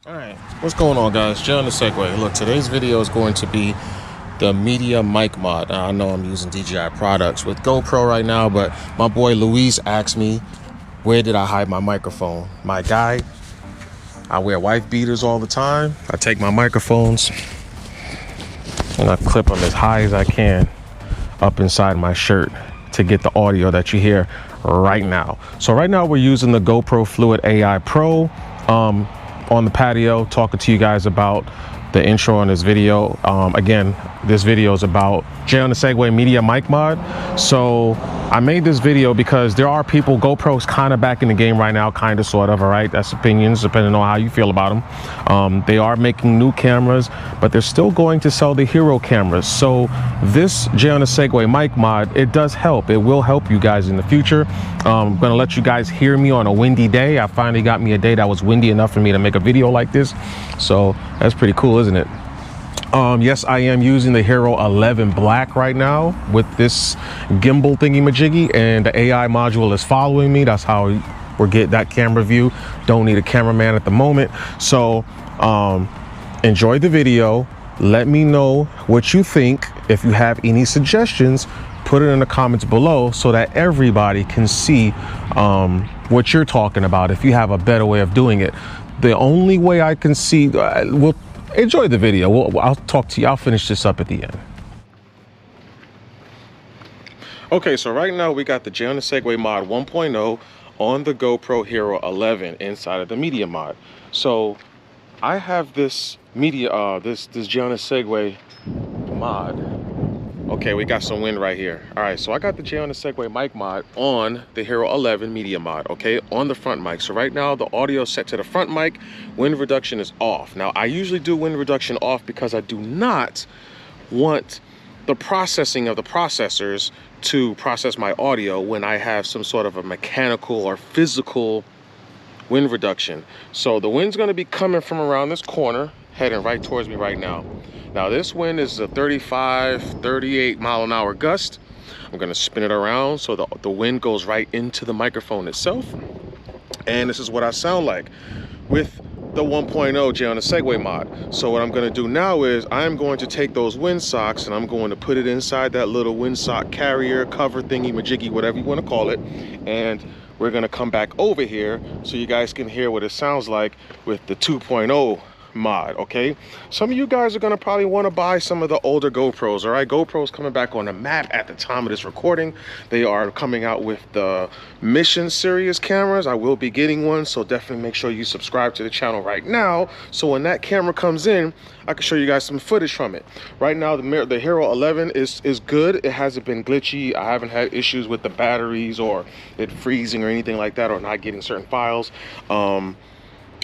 All right, what's going on, guys? Jonasegway. Look, today's video is going to be the media mic mod. Now, I know I'm using DJI products with GoPro right now, but my boy Luis asked me, where did I hide my microphone? My guy, I wear wife beaters all the time. I take my microphones and I clip them as high as I can up inside my shirt to get the audio that you hear right now. So right now we're using the GoPro Fluid AI Pro. On the patio talking to you guys about the intro on this video. Again, this video is about Jonasegway media mic mod. So I made this video because there are people, GoPro's kind of back in the game right now, kind of, sort of, all right? That's opinions, depending on how you feel about them. They are making new cameras, but they're still going to sell the hero cameras. So this Jonasegway mic mod, it does help. It will help you guys in the future. I'm gonna let you guys hear me on a windy day. I finally got me a day that was windy enough for me to make a video like this. So that's pretty cool, isn't it? Yes, I am using the Hero 11 Black right now with this gimbal thingy majiggy, and the AI module is following me. That's how we're getting that camera view. Don't need a cameraman at the moment. So enjoy the video. Let me know what you think. If you have any suggestions, put it in the comments below so that everybody can see what you're talking about. If you have a better way of doing it, the only way I can see, we'll enjoy the video. I'll talk to you. I'll finish this up at the end. Okay, so right now we got the Jonasegway mod 1.0 on the GoPro Hero 11 inside of the media mod. So I have this media, this Jonasegway mod. Okay, we got some wind right here. All right, so I got the Jonasegway mic mod on the Hero 11 media mod, okay, on the front mic. So right now the audio is set to the front mic, wind reduction is off. Now I usually do wind reduction off because I do not want the processing of the processors to process my audio when I have some sort of a mechanical or physical wind reduction. So the wind's gonna be coming from around this corner, heading right towards me right now. Now this wind is a 35, 38 mile an hour gust. I'm gonna spin it around so the wind goes right into the microphone itself. And this is what I sound like with the 1.0 Jonasegway mod. So what I'm gonna do now is I'm going to take those wind socks and I'm going to put it inside that little wind sock carrier, cover thingy, majiggy, whatever you wanna call it. And we're gonna come back over here so you guys can hear what it sounds like with the 2.0 mod. Okay, some of you guys are gonna probably want to buy some of the older GoPros. All right, GoPro's coming back on the map at the time of this recording. They are coming out with the Mission series cameras. I will be getting one, so definitely make sure you subscribe to the channel right now, so when that camera comes in I can show you guys some footage from it. Right now the Hero 11 is good. It hasn't been glitchy. I haven't had issues with the batteries or it freezing or anything like that, or not getting certain files.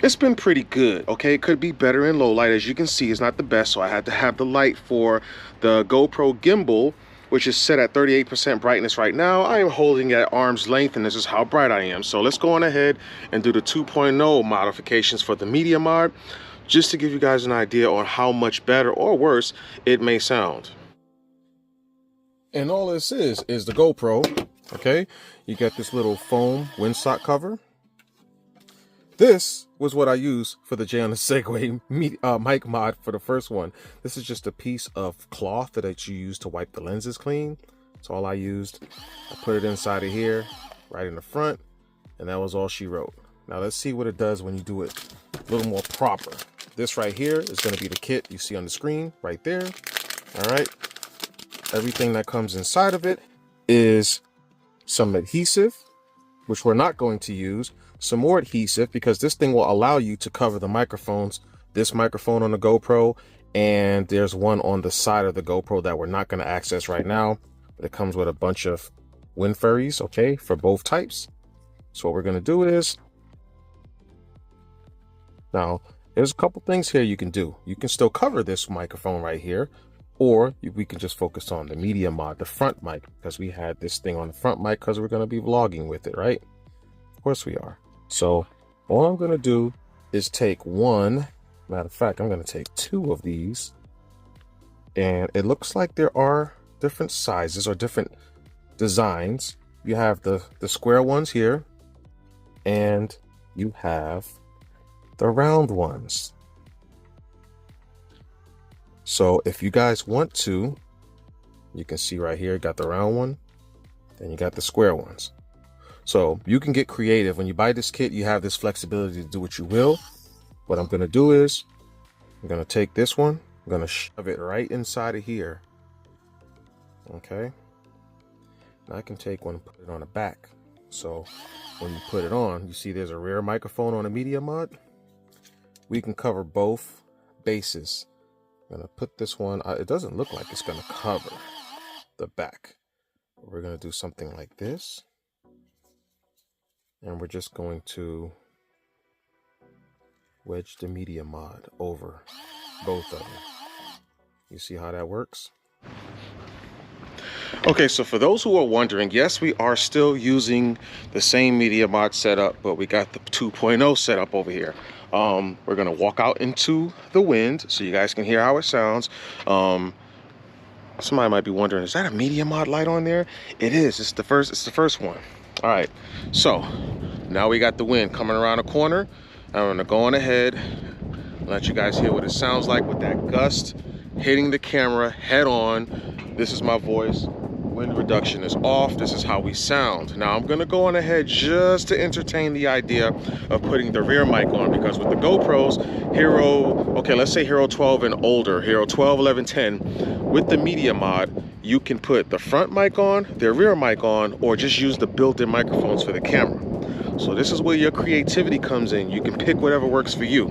It's been pretty good. Okay, it could be better in low light. As you can see, it's not the best, so I had to have the light for the GoPro gimbal, which is set at 38% brightness right now. I am holding at arm's length, and this is how bright I am. So let's go on ahead and do the 2.0 modifications for the media mod, just to give you guys an idea on how much better or worse it may sound. And all this is the GoPro. Okay, you got this little foam windsock cover. This was what I used for the Jonasegway mic mod for the first one. This is just a piece of cloth that you use to wipe the lenses clean. That's all I used. I put it inside of here, right in the front, and that was all she wrote. Now let's see what it does when you do it a little more proper. This right here is going to be the kit you see on the screen right there. All right. Everything that comes inside of it is some adhesive, which we're not going to use. Some more adhesive, because this thing will allow you to cover the microphones, this microphone on the GoPro, and there's one on the side of the GoPro that we're not going to access right now, but it comes with a bunch of wind furries, okay, for both types. So what we're going to do is, now there's a couple things here you can do. You can still cover this microphone right here, or we can just focus on the media mod, the front mic, because we had this thing on the front mic because we're going to be vlogging with it, right? Of course we are. So all I'm going to do is take one, matter of fact, I'm going to take two of these, and it looks like there are different sizes or different designs. You have the square ones here, and you have the round ones. So if you guys want to, you can see right here, got the round one, then you got the square ones. So you can get creative. When you buy this kit, you have this flexibility to do what you will. What I'm gonna do is, I'm gonna take this one, I'm gonna shove it right inside of here. Okay. Now I can take one and put it on the back. So when you put it on, you see there's a rear microphone on a media mod. We can cover both bases. I'm gonna put this one, it doesn't look like it's gonna cover the back. We're gonna do something like this. And we're just going to wedge the media mod over both of them. You see how that works? Okay, so for those who are wondering, yes, we are still using the same media mod setup, but we got the 2.0 setup over here. We're gonna walk out into the wind so you guys can hear how it sounds. Somebody might be wondering, is that a media mod light on there? It is. It's the first one. All right, so now we got the wind coming around the corner. I'm gonna go on ahead, let you guys hear what it sounds like with that gust hitting the camera head on. This is my voice. Wind reduction is off. This is how we sound. Now I'm gonna go on ahead just to entertain the idea of putting the rear mic on, because with the GoPros, let's say Hero 12 and older, Hero 12, 11, 10, with the media mod, you can put the front mic on, the rear mic on, or just use the built-in microphones for the camera. So this is where your creativity comes in. You can pick whatever works for you.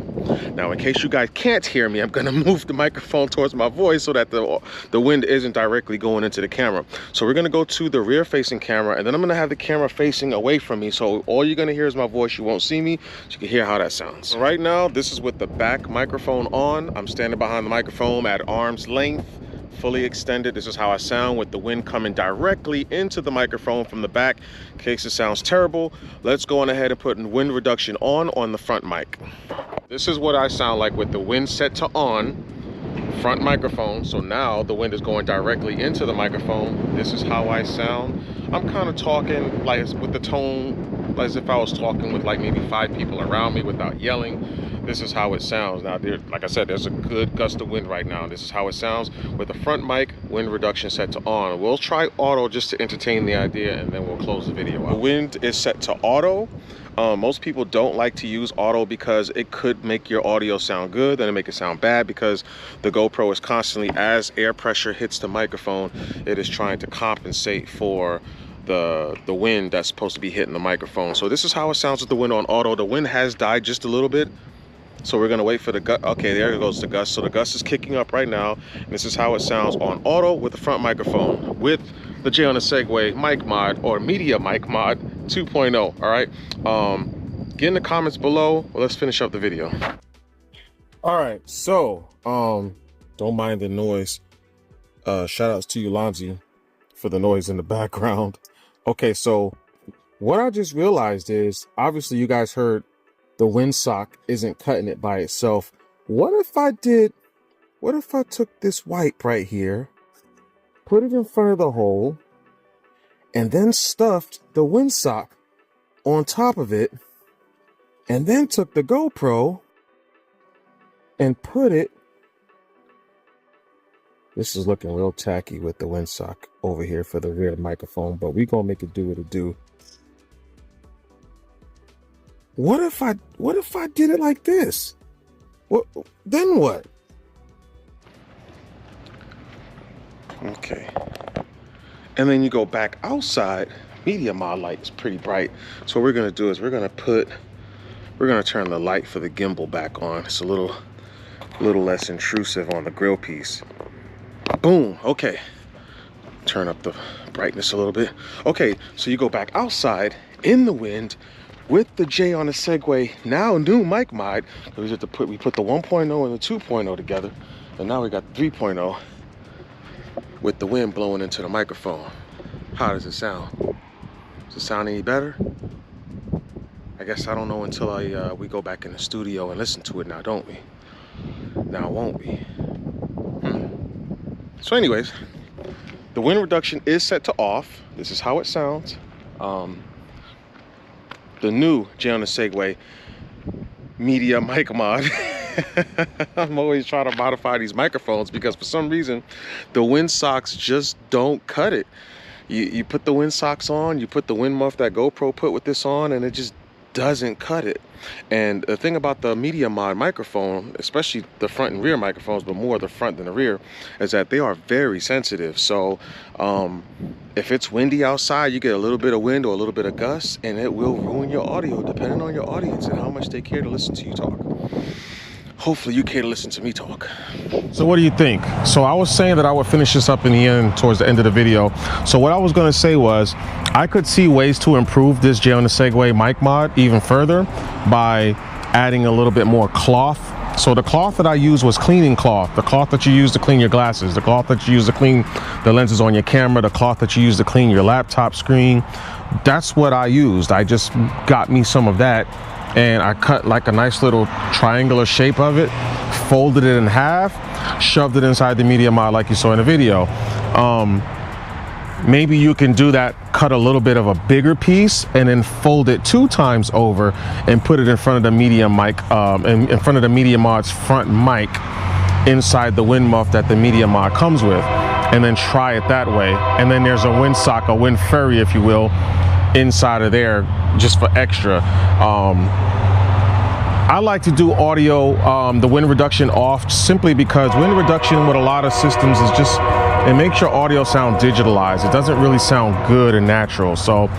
Now, in case you guys can't hear me, I'm gonna move the microphone towards my voice so that the wind isn't directly going into the camera. So we're gonna go to the rear facing camera, and then I'm gonna have the camera facing away from me. So all you're gonna hear is my voice. You won't see me, so you can hear how that sounds. So right now, this is with the back microphone on. I'm standing behind the microphone at arm's length, fully extended. This is how I sound with the wind coming directly into the microphone from the back. In case it sounds terrible, let's go on ahead and put wind reduction on the front mic. This is what I sound like with the wind set to on, front microphone. So now the wind is going directly into the microphone. This is how I sound. I'm kind of talking like with the tone as if I was talking with like maybe 5 people around me without yelling. This is how it sounds. Now, like I said, there's a good gust of wind right now. This is how it sounds with the front mic, wind reduction set to on. We'll try auto just to entertain the idea, and then we'll close the video out. The wind is set to auto. Most people don't like to use auto because it could make your audio sound good, then it make it sound bad, because the GoPro is constantly, as air pressure hits the microphone, it is trying to compensate for the wind that's supposed to be hitting the microphone. So this is how it sounds with the wind on auto. The wind has died just a little bit, so we're gonna wait for the gust. Okay, there goes the gust. So the gust is kicking up right now. And this is how it sounds on auto with the front microphone with the Jonasegway mic mod, or media mic mod 2.0. All right, get in the comments below. Well, let's finish up the video. All right, so don't mind the noise. Shout outs to you, Lonzy, for the noise in the background. Okay, so what I just realized is, obviously you guys heard the windsock isn't cutting it by itself. What if I took this wipe right here, put it in front of the hole, and then stuffed the windsock on top of it, and then took the GoPro and put it, this is looking real tacky with the windsock over here for the rear microphone, but we gonna make it do what it do. What if I did it like this? What then? What? Okay. And then you go back outside. Media mod light is pretty bright. So what we're gonna do is we're gonna turn the light for the gimbal back on. It's a little less intrusive on the grill piece. Boom. Okay. Turn up the brightness a little bit. Okay. So you go back outside in the wind, with the Jonasegway now new mic mod. We put the 1.0 and the 2.0 together, and now we got the 3.0 with the wind blowing into the microphone. How does it sound? Does it sound any better? I guess I don't know until we go back in the studio and listen to it now, don't we? Now, won't we? So anyways, the wind reduction is set to off. This is how it sounds. The new Jonasegway media mic mod. I'm always trying to modify these microphones because for some reason the wind socks just don't cut it. You put the wind socks on, you put the wind muff that GoPro put with this on, and it just doesn't cut it. And the thing about the media mod microphone, especially the front and rear microphones, but more the front than the rear, is that they are very sensitive. So if it's windy outside, you get a little bit of wind or a little bit of gust, and it will ruin your audio depending on your audience and how much they care to listen to you talk. Hopefully you care to listen to me talk. So what do you think? So I was saying that I would finish this up in the end, towards the end of the video. So what I was going to say was I could see ways to improve this Jonasegway mic mod even further by adding a little bit more cloth. So the cloth that I used was cleaning cloth, the cloth that you use to clean your glasses, the cloth that you use to clean the lenses on your camera, the cloth that you use to clean your laptop screen. That's what I used. I just got me some of that, and I cut like a nice little triangular shape of it, folded it in half, shoved it inside the media mod like you saw in the video. Maybe you can do that, cut a little bit of a bigger piece and then fold it 2 times over and put it in front of the media mic, in front of the media mod's front mic inside the wind muff that the media mod comes with, and then try it that way. And then there's a wind sock, a wind fairy if you will, inside of there just for extra. I like to do audio, the wind reduction off, simply because wind reduction with a lot of systems is just, it makes your audio sound digitalized. It doesn't really sound good and natural. So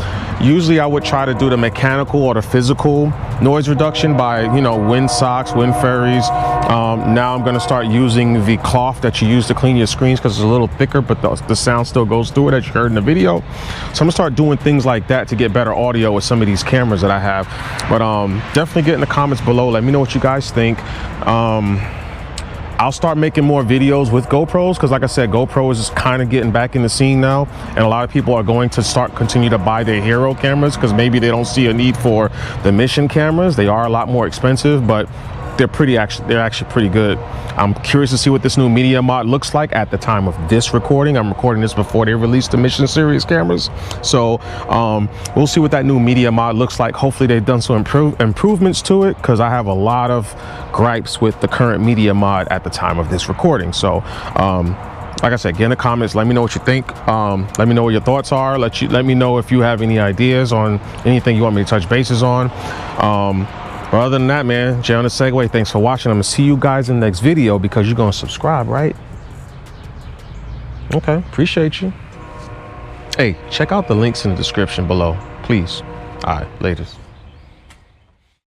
usually I would try to do the mechanical or the physical noise reduction by, you know, wind socks, wind fairies. Now I'm gonna start using the cloth that you use to clean your screens because it's a little thicker, but the sound still goes through it as you heard in the video. So I'm gonna start doing things like that to get better audio with some of these cameras that I have. But definitely get in the comments below. Let me know what you guys think. I'll start making more videos with GoPros because, like I said, GoPro is kind of getting back in the scene now, and a lot of people are going to continue to buy their hero cameras because maybe they don't see a need for the mission cameras. They are a lot more expensive, but they're actually pretty good. I'm curious to see what this new media mod looks like at the time of this recording. I'm recording this before they release the Mission Series cameras, so we'll see what that new media mod looks like. Hopefully they've done some improvements to it, because I have a lot of gripes with the current media mod at the time of this recording. So like I said, get in the comments, let me know what you think. Let me know what your thoughts are. Let me know if you have any ideas on anything you want me to touch bases on. But other than that, man, Jonasegway, thanks for watching. I'm gonna see you guys in the next video, because you're gonna subscribe, right? Okay, appreciate you. Hey, check out the links in the description below, please. All right, latest.